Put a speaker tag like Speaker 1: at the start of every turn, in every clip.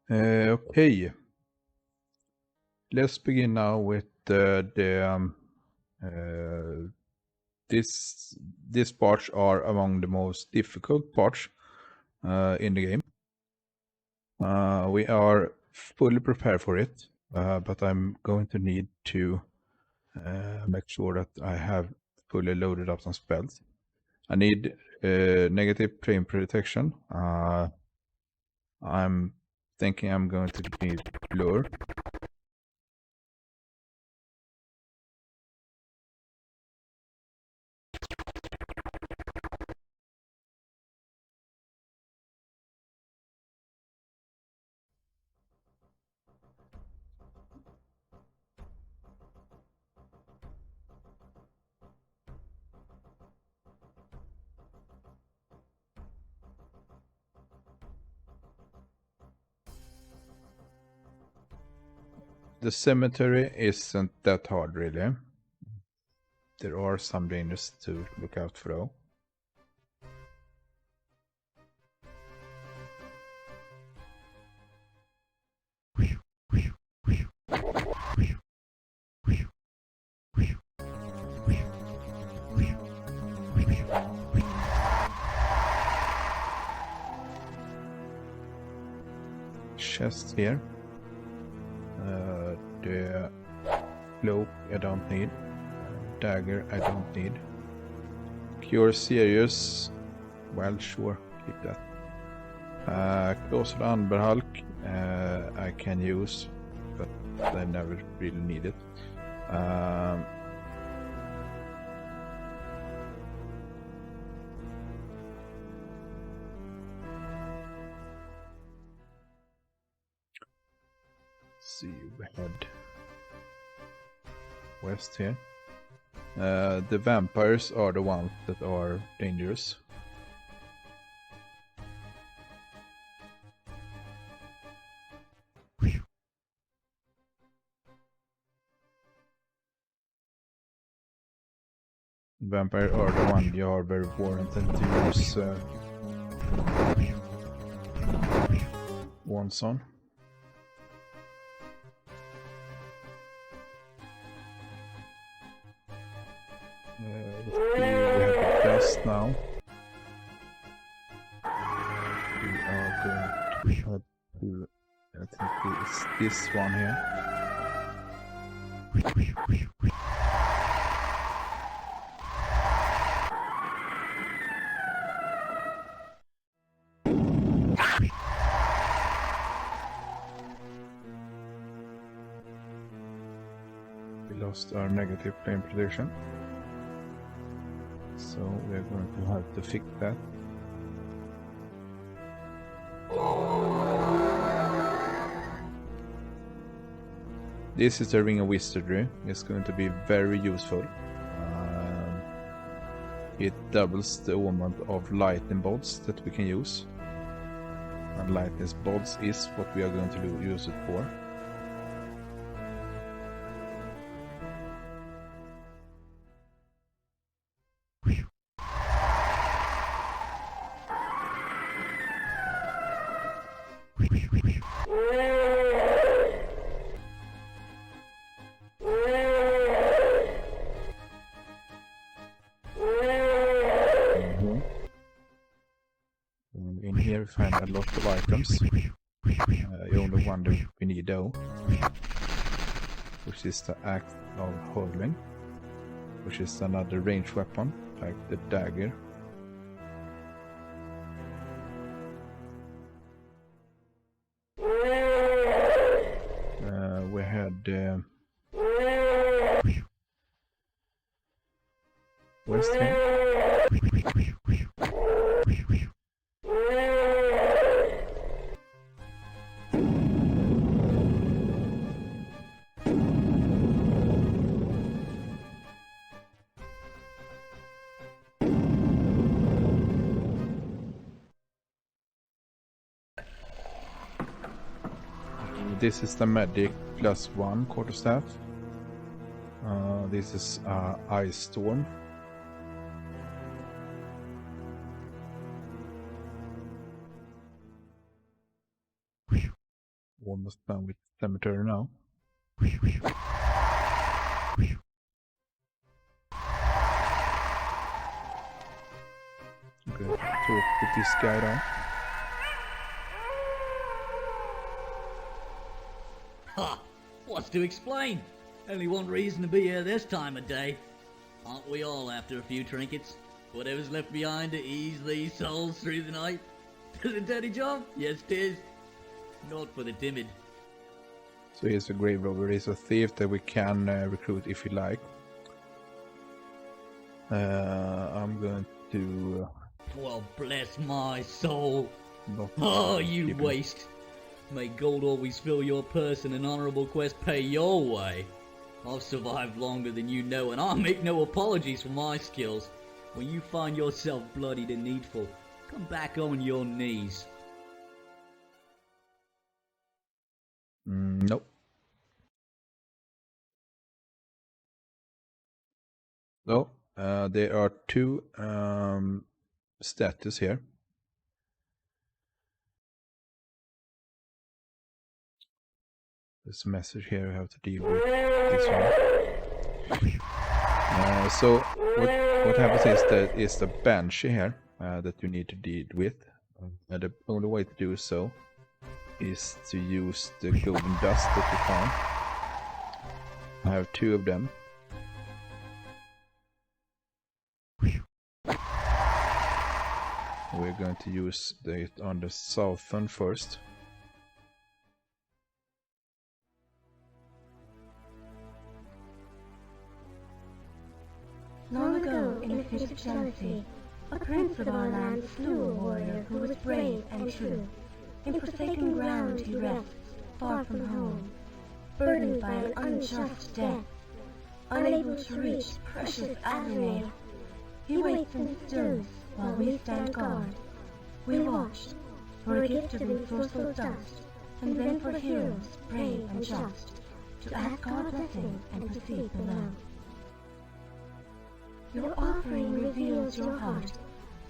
Speaker 1: Okay, let's begin now with these parts are among the most difficult parts in the game. We are fully prepared for it, but I'm going to need to make sure that I have fully loaded up some spells. I need negative flame protection. I'm thinking I'm going to need blur. The cemetery isn't that hard, really. There are some dangers to look out for, though. Chest here. The cloak I don't need. Dagger I don't need. Cure serious. Well, sure, keep that. Colossal Underhulk I can use, but I never really need it. See, we head west here. The vampires are the ones that are dangerous. Vampire are the one you are very warranted to use wands on. We have the best now. We are going to head to, I think it's this one here. We lost our negative flame prediction. So we are going to have to fix that. This is the Ring of Wizardry. It's going to be very useful. It doubles the amount of lightning bolts that we can use. And lightning bolts is what we are going to use it for. In here we find a lot of items. The only one that we need though, which is the Axe of Hurling, which is another ranged weapon, like the dagger. We had west here. This is the magic +1 quarterstaff. This is Ice Storm. almost done with cemetery now. Okay, talk with this guy now.
Speaker 2: Ha! What's to explain? Only one reason to be here this time of day. Aren't we all after a few trinkets? Whatever's left behind to ease these souls through the night. Does a dirty job? Yes, 'tis. Not for the timid.
Speaker 1: So he's a grave robber. He's a thief that we can recruit if you like. I'm going to...
Speaker 2: Well, bless my soul.
Speaker 1: not
Speaker 2: Oh, you
Speaker 1: keep him.
Speaker 2: waste. May gold always fill your purse and an honourable quest pay your way. I've survived longer than you know, and I'll make no apologies for my skills. When you find yourself bloodied and needful, come back on your knees.
Speaker 1: Nope. So, there are two status here. This message here I have to deal with this one. So what happens is the banshee here that you need to deal with. And the only way to do so is to use the golden dust that you found. I have two of them. We're going to use it on the southern first.
Speaker 3: Long ago, in a fit of jealousy, a prince of our land slew a warrior who was brave and true. In forsaken ground he rests, far from home, burdened by an unjust death. Unable to reach precious Avernay, he waits in stillness while we stand guard. We watched for a gift of enforced dust, and then for heroes brave and just, to ask our blessing and proceed below. Your offering reveals your heart,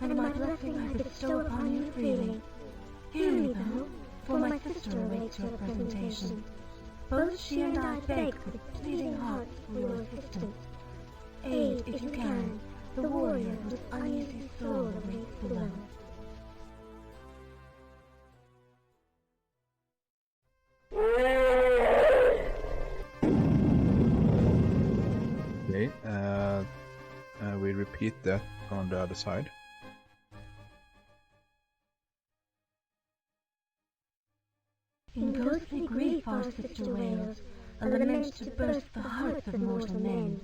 Speaker 3: and my blessing I bestow upon you freely. Hear me, though, for my sister awaits your presentation. Both she and I beg with pleading hearts for your assistance. Aid, if you can, the warrior whose uneasy soul awaits below.
Speaker 1: Okay, we repeat that on the other side.
Speaker 3: In ghostly grief our sister wails, a lament to burst the hearts of mortal men.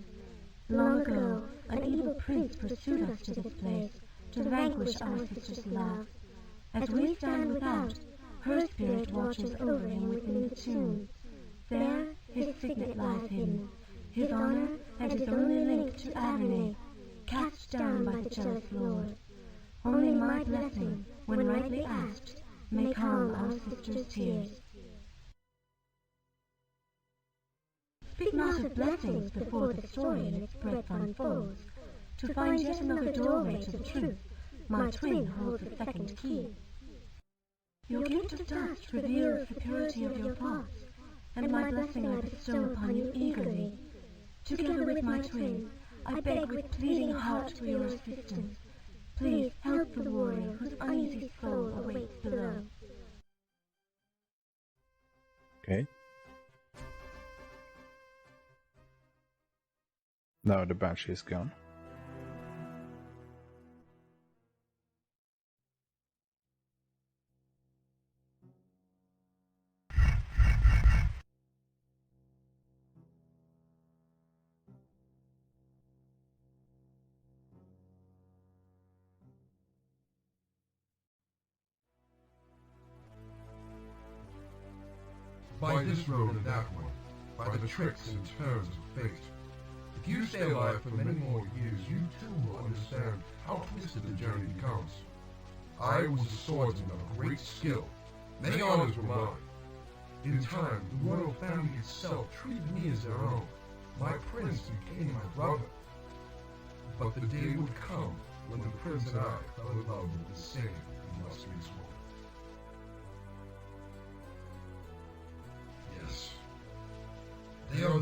Speaker 3: Long ago, an evil prince pursued us to this place, to vanquish our sister's love. As we stand without, her spirit watches over him within the tomb. There his signet lies hidden, his honor and his only link to Avernay, cast down by the jealous lord. Only my blessing, when rightly asked, may calm our sister's tears. Speak not of blessings before the story in its breadth unfolds. To find yet another doorway to the truth, my twin holds a second key. Your gift of dust reveals the purity of your thoughts, and my blessing I bestow upon you eagerly. Together with my twin, I beg with pleading heart for your assistance. Please help the warrior whose uneasy soul awaits below.
Speaker 1: Okay. Now the banshee is gone.
Speaker 4: By this road and that one, by the tricks and turns of fate. If you stay alive for many more years, you too will understand how twisted the journey becomes. I was a swordsman of great skill. Many honors were mine. In time, the royal family itself treated me as their own. My prince became my brother. But the day would come when the prince and I fell in love with the same illustrious woman.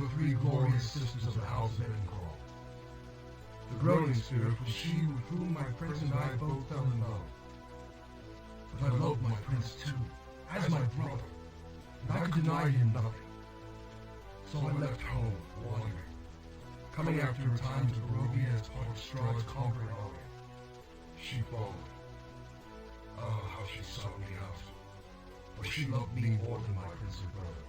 Speaker 4: the 3 glorious sisters of the House of Edencrawl. The groaning spirit was she with whom my prince and I both fell in love. But I loved my prince too, as my brother, and I could deny him nothing. So I left home, wandering, coming after a time to Barovia as part of Strahd's conquering army. She followed. Ah, how she sought me out. For she loved me more than my princely brother.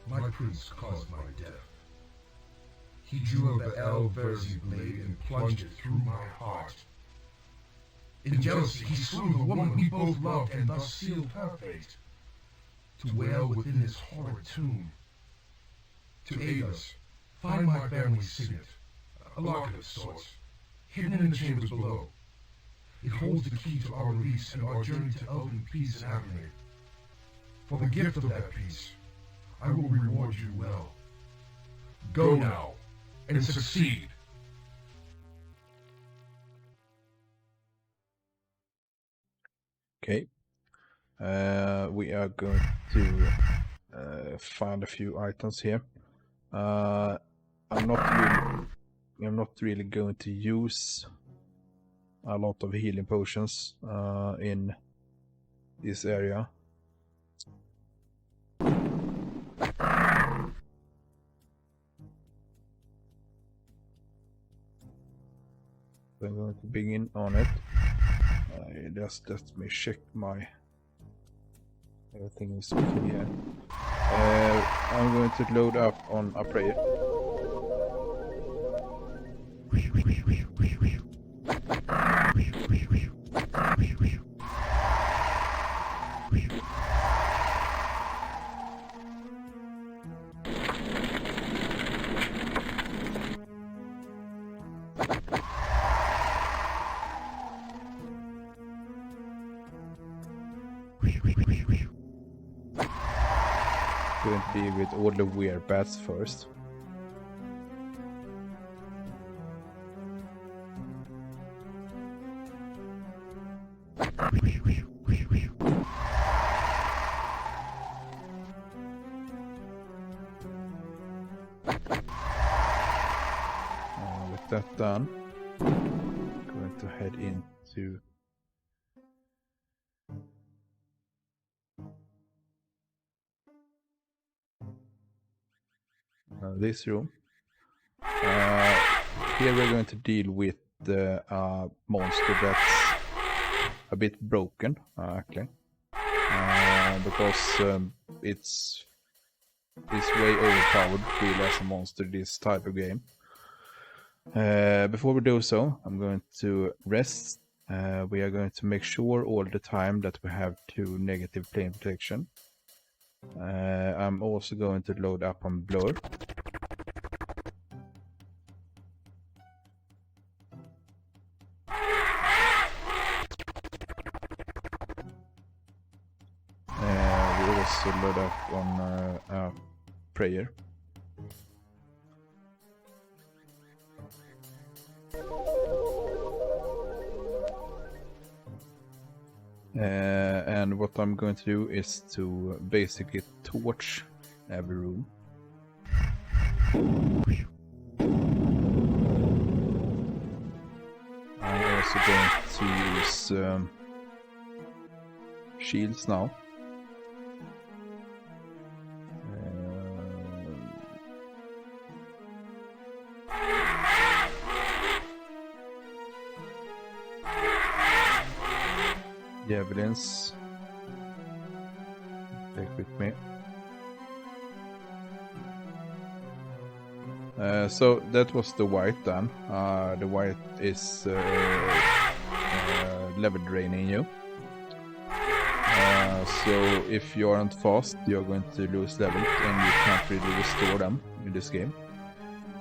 Speaker 4: My prince caused my death. He drew out the Verzi blade and plunged it through my heart. In jealousy, he slew the woman we both loved and thus sealed her fate. To wail within this horrid tomb. To aid us, find my family's signet, a locket of sorts, hidden in the chambers below. It holds the key to our release and our journey to Elven peace and harmony. For the gift of that peace, I will reward you well. Go now, and succeed.
Speaker 1: Okay. We are going to find a few items here. I'm not really going to use a lot of healing potions in this area. I'm going to begin on it. Just let me check my everything is clear. I'm going to load up on a prayer. Going to deal with all the weird bats first. With that done, I'm going to head into this room. Here we're going to deal with the monster that's a bit broken, actually, because it's way overpowered really as a monster this type of game. Before we do so, I'm going to rest. We are going to make sure all the time that we have 2 negative plane protection. I'm also going to load up on blur. We also load up on prayer. And what I'm going to do is to basically torch every room. I'm also going to use shields now. Evidence. Take with me. So that was the white done. The white is level draining you. So if you aren't fast, you're going to lose level and you can't really restore them in this game.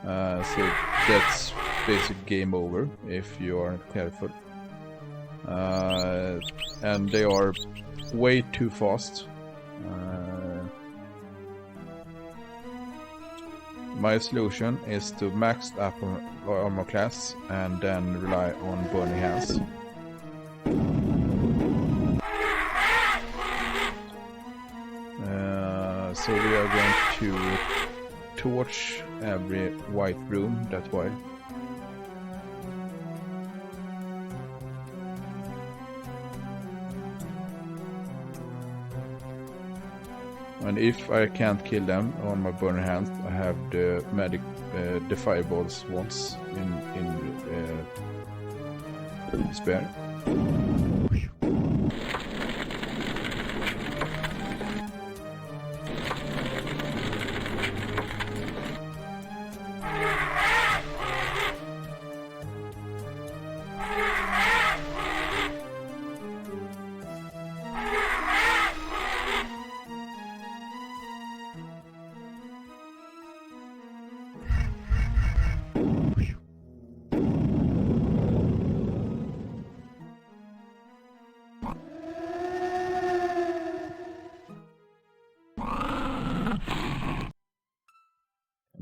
Speaker 1: So that's basic game over if you aren't careful. And they are way too fast. My solution is to max up armor class and then rely on burning hands. going to torch every white room that way. And if I can't kill them on my burning hands, I have the magic, the fireballs once in spare.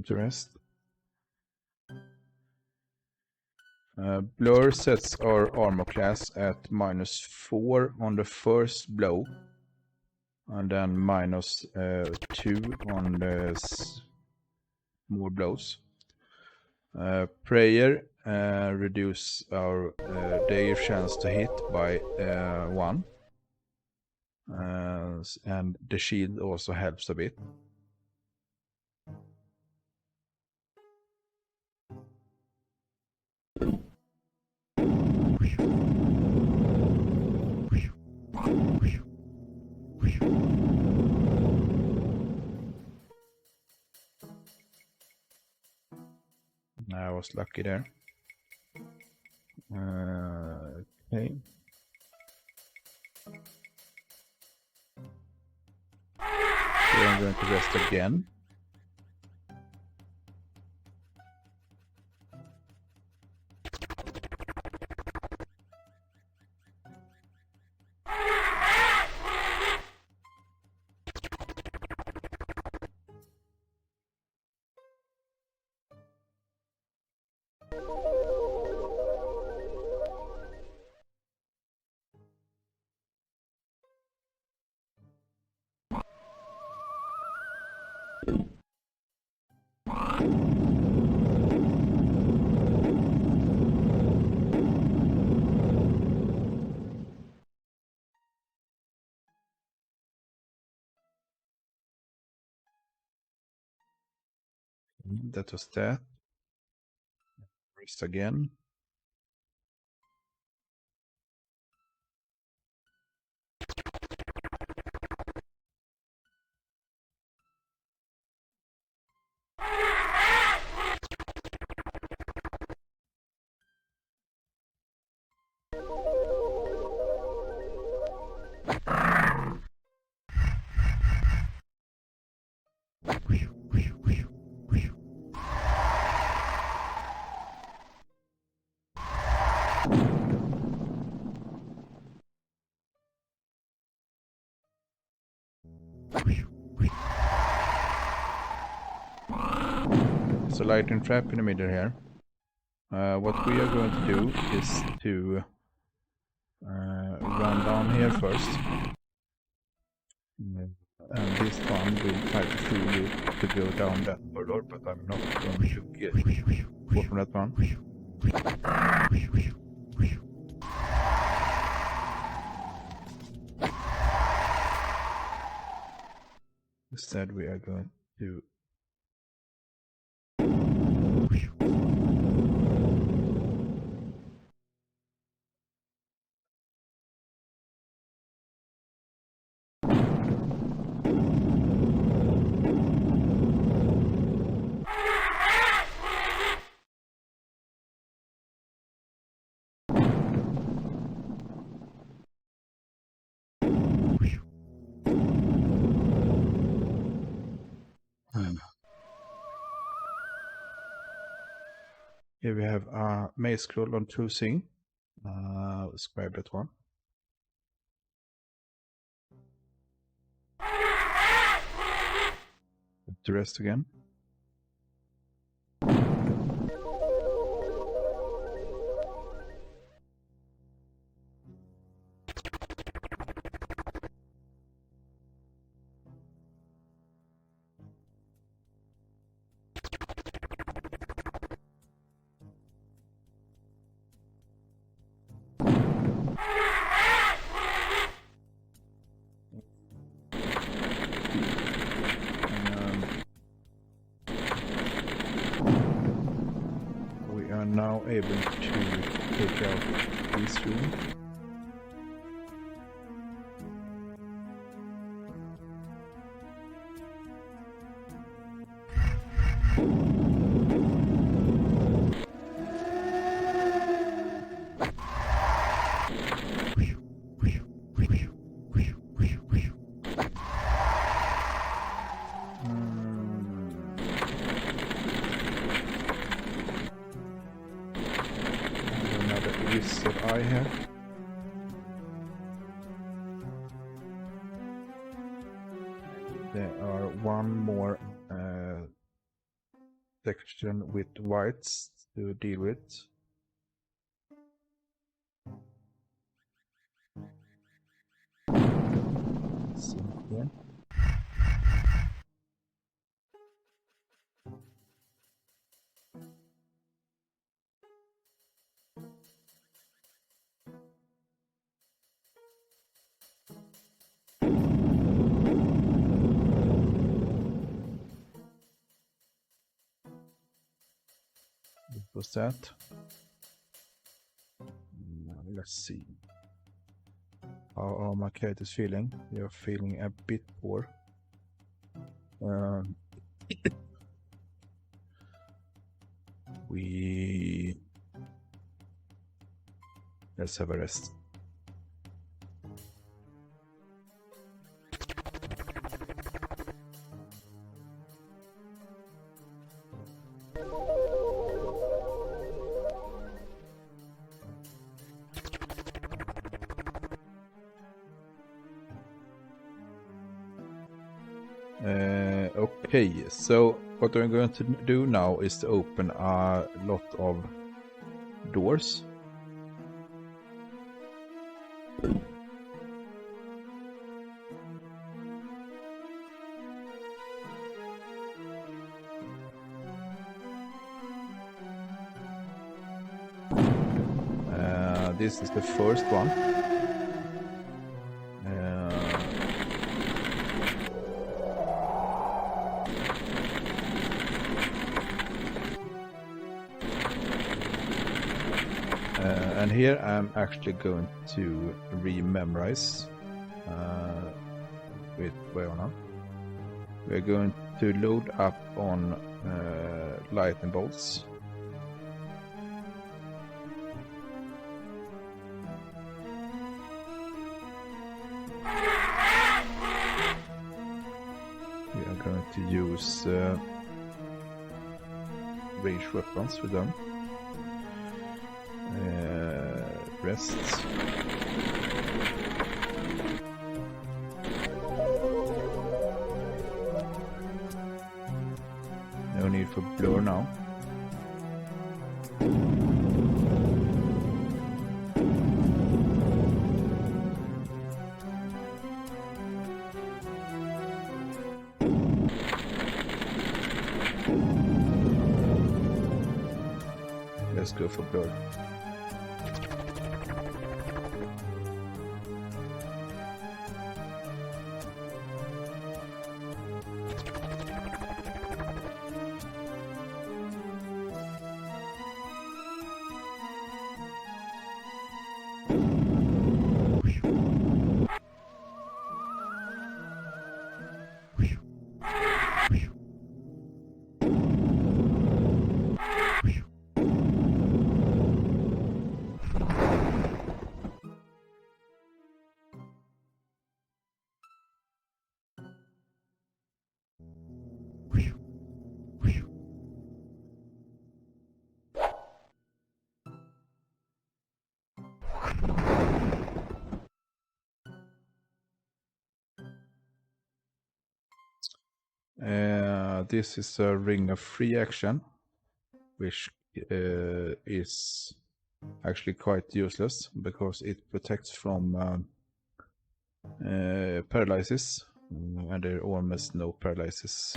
Speaker 1: To rest. Blur sets our armor class at -4 on the first blow, and then -2 on the more blows. Prayer reduce our their chance to hit by 1, and the shield also helps a bit. I was lucky there. Okay. So I'm going to rest again. That was that. Rest again. There's a lightning trap in the middle here. What we are going to do is to run down here first. And this one will try to fool you to go down that corridor, but I'm not going to get caught from that one. Instead we are going to here we have a maze scroll on choosing. Let's grab that one. To rest again. now able to take out this room. That I have. There are one more section with whites to deal with. Here. Was that? Now, let's see. How are my characters feeling? They are feeling a bit poor. Let's have a rest. Okay, so what I'm going to do now is to open a lot of doors. This is the first one. And here I'm actually going to rememorize with Bayona. We're going to load up on lightning bolts. We are going to use ranged weapons with them. Rests. No need for blur now. Let's go for blur. This is a ring of free action, which is actually quite useless because it protects from paralysis, and there are almost no paralysis.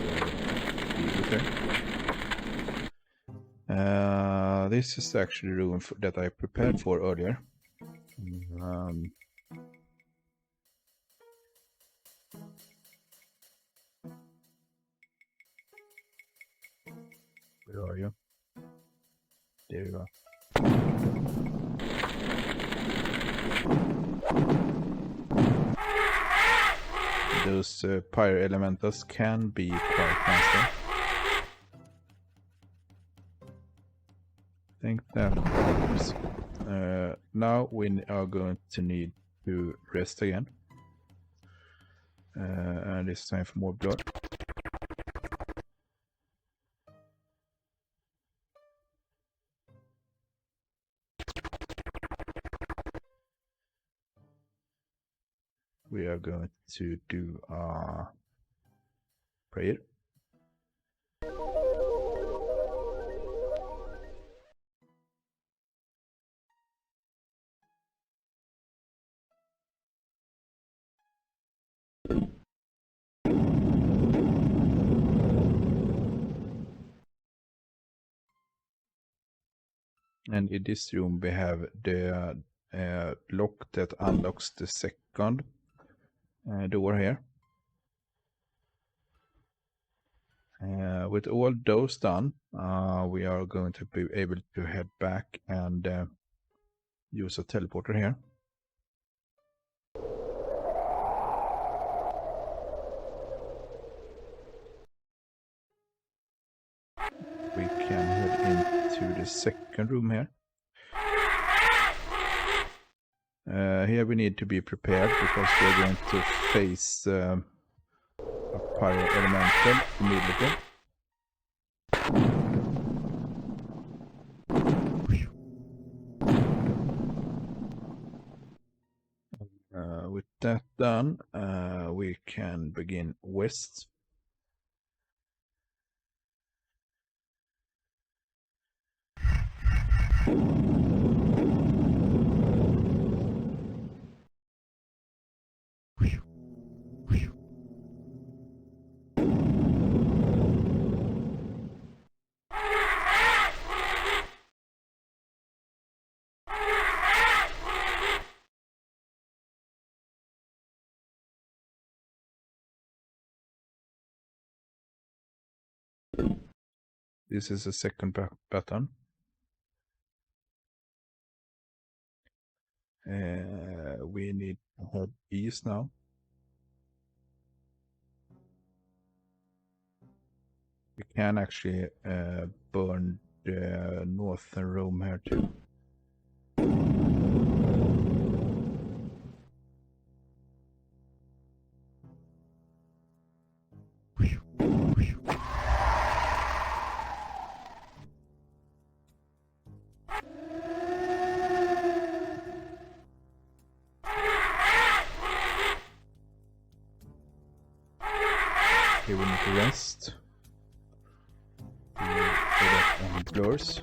Speaker 1: This is actually a room that I prepared for earlier. Where are you? There you are. Those pyro elementals can be quite nasty. I think that works. Now we are going to need to rest again. And it's time for more blood. We are going to do a prayer. And in this room we have the lock that unlocks the second door here. With all those done, we are going to be able to head back and use a teleporter here. We can head into the second room here. Here we need to be prepared because we're going to face a pyro elemental immediately. With that done, we can begin west. This is the second pattern. We need to head east now. We can actually burn the northern room here too. Okay, we need to rest. We put up on blurs.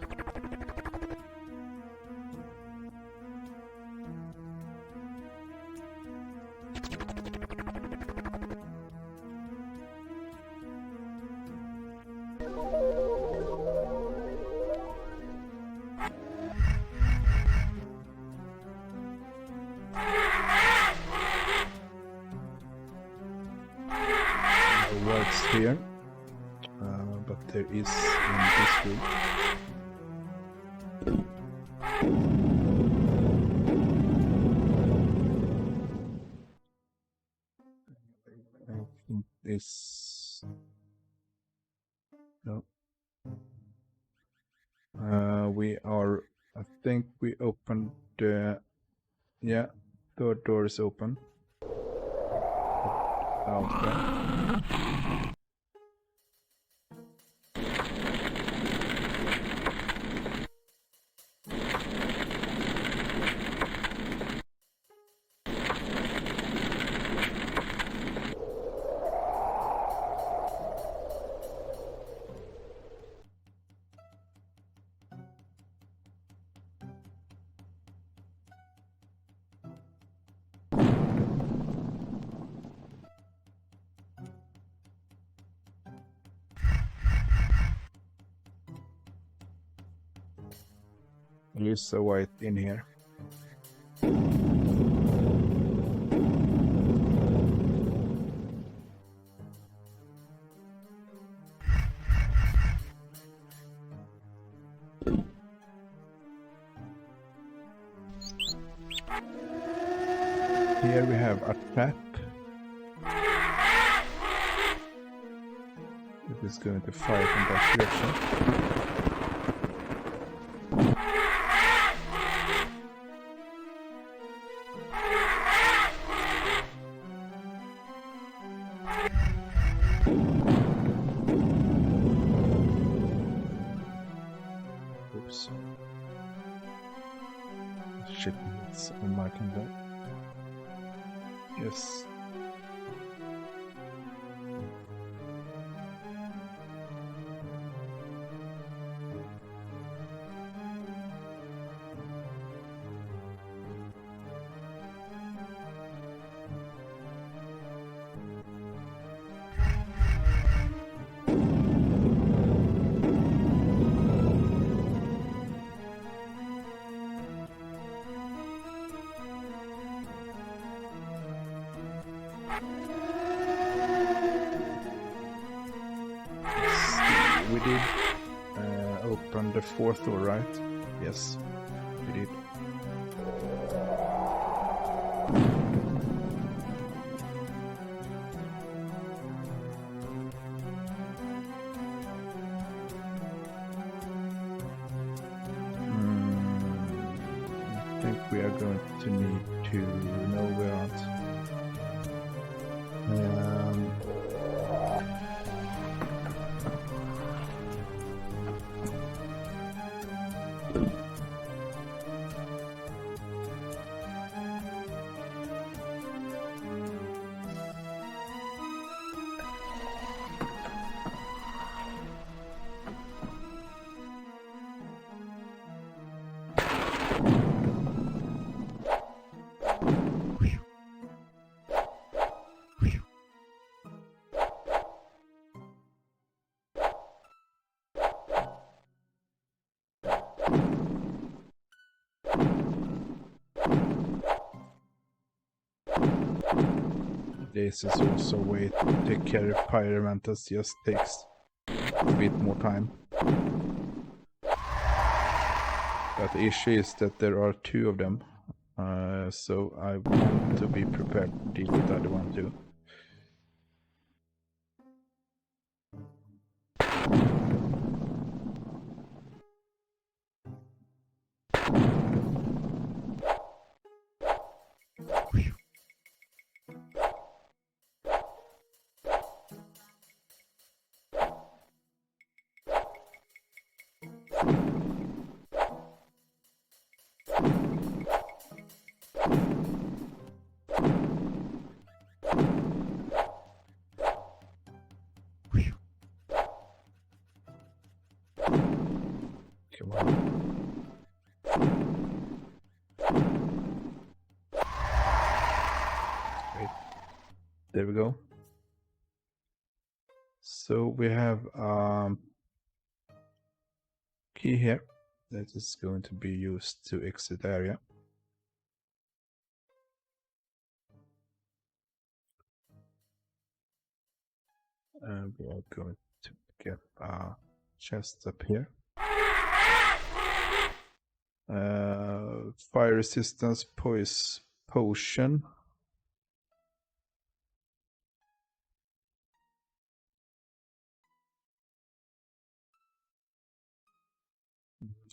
Speaker 1: Words here, but there is in this room. I think this. No. We are. I think we opened the. Yeah, third door is open. Out there. There is a white in here. Here we have a trap. It is going to fire from that direction. Oops. Shit, it's on my camera. Yes. We did open the fourth door, right? Yes, we did. I think we are going to need to know where aren't. This is also a way to take care of pyromantas, just takes a bit more time. But the issue is that there are two of them, so I want to be prepared to deal with the other one too. Come on. Great. There we go. So we have key here that is going to be used to exit area. And we are going to get a chest up here. Fire resistance potion.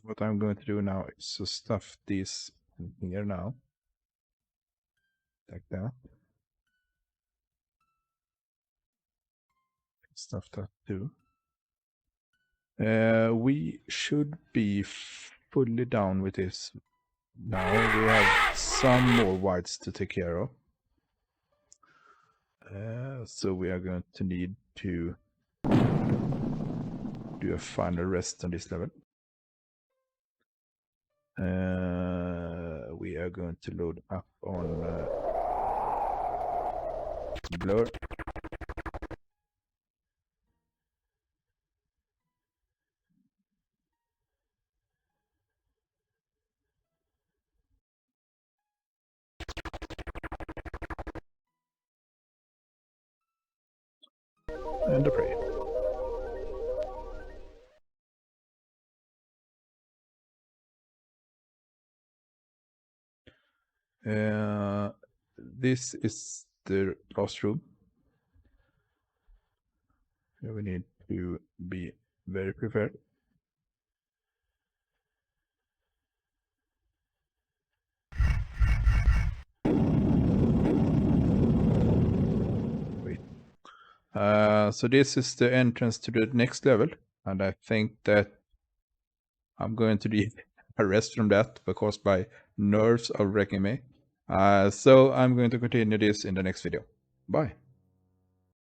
Speaker 1: What I'm going to do now is to stuff these in here now. Like that. Stuff that too. We should be fully down with this. Now we have some more whites to take care of. So we are going to need to do a final rest on this level. We are going to load up on blur. And the prey. this is the last room. So we need to be very prepared. Wait. So this is the entrance to the next level, and I think that I'm going to need a rest from that because my nerves are wrecking me. So I'm going to continue this in the next video. Bye.